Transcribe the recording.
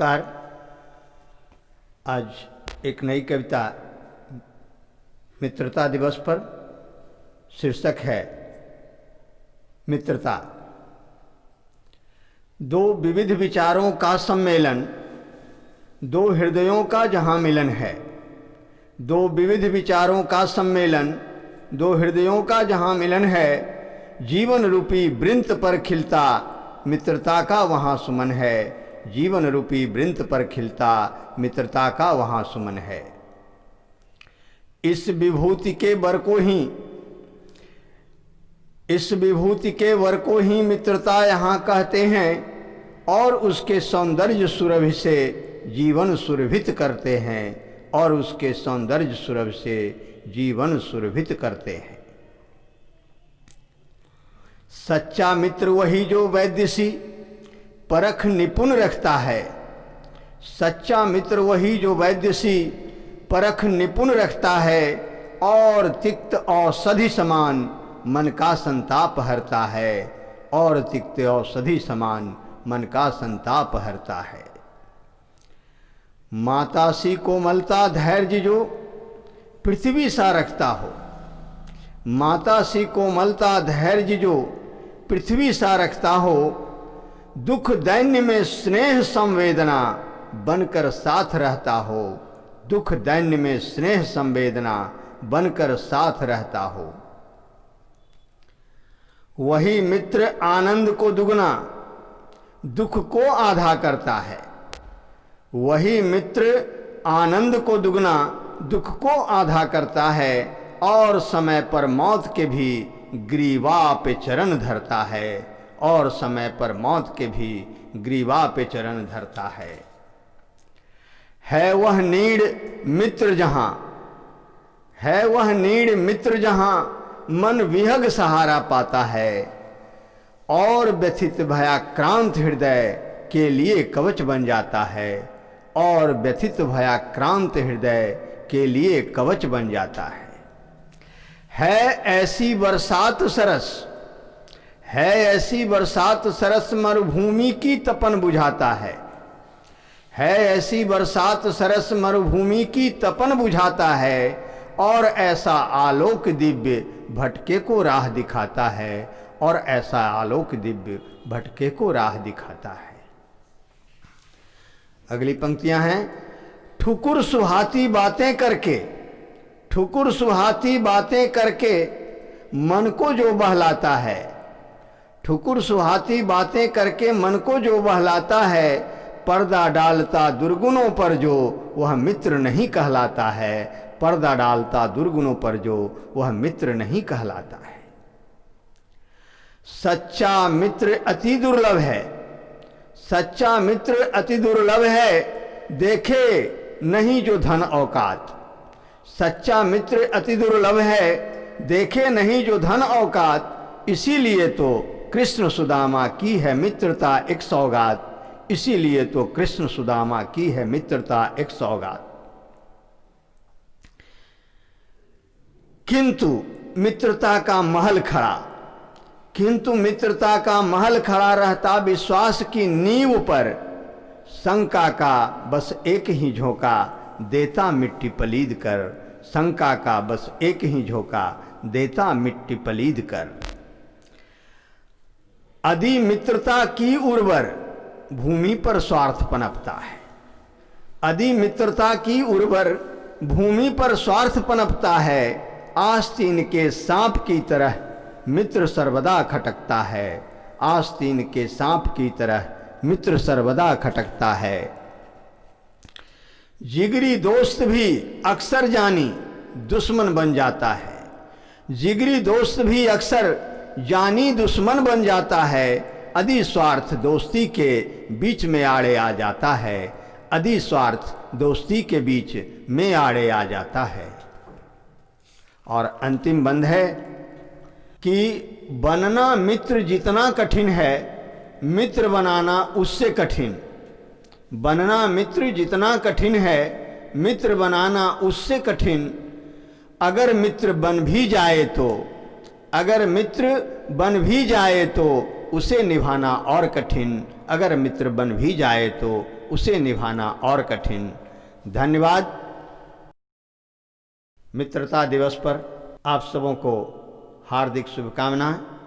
नमस्कार। आज एक नई कविता मित्रता दिवस पर, शीर्षक है मित्रता। दो विविध विचारों का सम्मेलन, दो हृदयों का जहाँ मिलन है। दो विविध विचारों का सम्मेलन, दो हृदयों का जहाँ मिलन है। जीवन रूपी वृंत पर खिलता मित्रता का वहाँ सुमन है। जीवन रूपी वृंत पर खिलता मित्रता का वहाँ सुमन है। इस विभूति के वर को ही मित्रता यहाँ कहते हैं, और उसके सौंदर्य सुरभि से जीवन सुरभित करते हैं, और उसके सौंदर्य सुरभि से जीवन सुरभित करते हैं। सच्चा मित्र वही जो वैद्यसी परख निपुण रखता है। सच्चा मित्र वही जो वैद्यसी परख निपुण रखता है, और तिक्त औषधि समान मन का संताप हरता है। और तिक्त औषधि समान मन का संताप हरता है। माता सी कोमलता धैर्य जो पृथ्वी सा रखता हो। माता सी कोमलता धैर्य जो पृथ्वी सा रखता हो। दुख दैन्य में स्नेह संवेदना बनकर साथ रहता हो। दुख दैन्य में स्नेह संवेदना बनकर साथ रहता हो। वही मित्र आनंद को दुगना दुख को आधा करता है। वही मित्र आनंद को दुगना दुख को आधा करता है, और समय पर मौत के भी ग्रीवा पे चरण धरता है। और समय पर मौत के भी ग्रीवा पे चरण धरता है वह नीड़ मित्र जहां, है वह नीड़ मित्र जहां मन विहग सहारा पाता है। और व्यथित भयाक्रांत हृदय के लिए कवच बन जाता है। और व्यथित भयाक्रांत हृदय के लिए कवच बन जाता है ऐसी बरसात सरस, है ऐसी बरसात सरस मरुभूमि की तपन बुझाता है ऐसी बरसात सरस मरुभूमि की तपन बुझाता है। और ऐसा आलोक दिव्य भटके को राह दिखाता है। और ऐसा आलोक दिव्य भटके को राह दिखाता है। अगली पंक्तियां हैं। ठुकुर सुहाती बातें करके, ठुकुर सुहाती बातें करके मन को जो बहलाता है। ठुकुर सुहाती बातें करके मन को जो बहलाता है। पर्दा डालता दुर्गुणों पर जो वह मित्र नहीं कहलाता है। पर्दा डालता दुर्गुणों पर जो वह मित्र नहीं कहलाता है। सच्चा मित्र अति दुर्लभ है। सच्चा मित्र अति दुर्लभ है, देखे नहीं जो धन औकात। सच्चा मित्र अति दुर्लभ है, देखे नहीं जो धन औकात। इसीलिए तो कृष्ण सुदामा की है मित्रता एक सौगात। इसीलिए तो कृष्ण सुदामा की है मित्रता एक सौगात। किंतु मित्रता का महल खड़ा, किंतु मित्रता का महल खड़ा रहता विश्वास की नींव पर। शंका का बस एक ही झोंका देता मिट्टी पलीद कर। शंका का बस एक ही झोंका देता मिट्टी पलीद कर। अदि मित्रता की उर्वर भूमि पर स्वार्थ पनपता है। अदि मित्रता की उर्वर भूमि पर स्वार्थ पनपता है। आस्तीन के सांप की तरह मित्र सर्वदा खटकता है। आस्तीन के सांप की तरह मित्र सर्वदा खटकता है। जिगरी दोस्त भी अक्सर जानी दुश्मन बन जाता है। जिगरी दोस्त भी अक्सर जानी दुश्मन बन जाता है। अदि स्वार्थ दोस्ती के बीच में आड़े आ जाता है। अदि स्वार्थ दोस्ती के बीच में आड़े आ जाता है। और अंतिम बंद है कि बनना मित्र जितना कठिन है, मित्र बनाना उससे कठिन। बनना मित्र जितना कठिन है, मित्र बनाना उससे कठिन। अगर मित्र बन भी जाए तो, अगर मित्र बन भी जाए तो उसे निभाना और कठिन। अगर मित्र बन भी जाए तो उसे निभाना और कठिन। धन्यवाद। मित्रता दिवस पर आप सबों को हार्दिक शुभकामनाएं।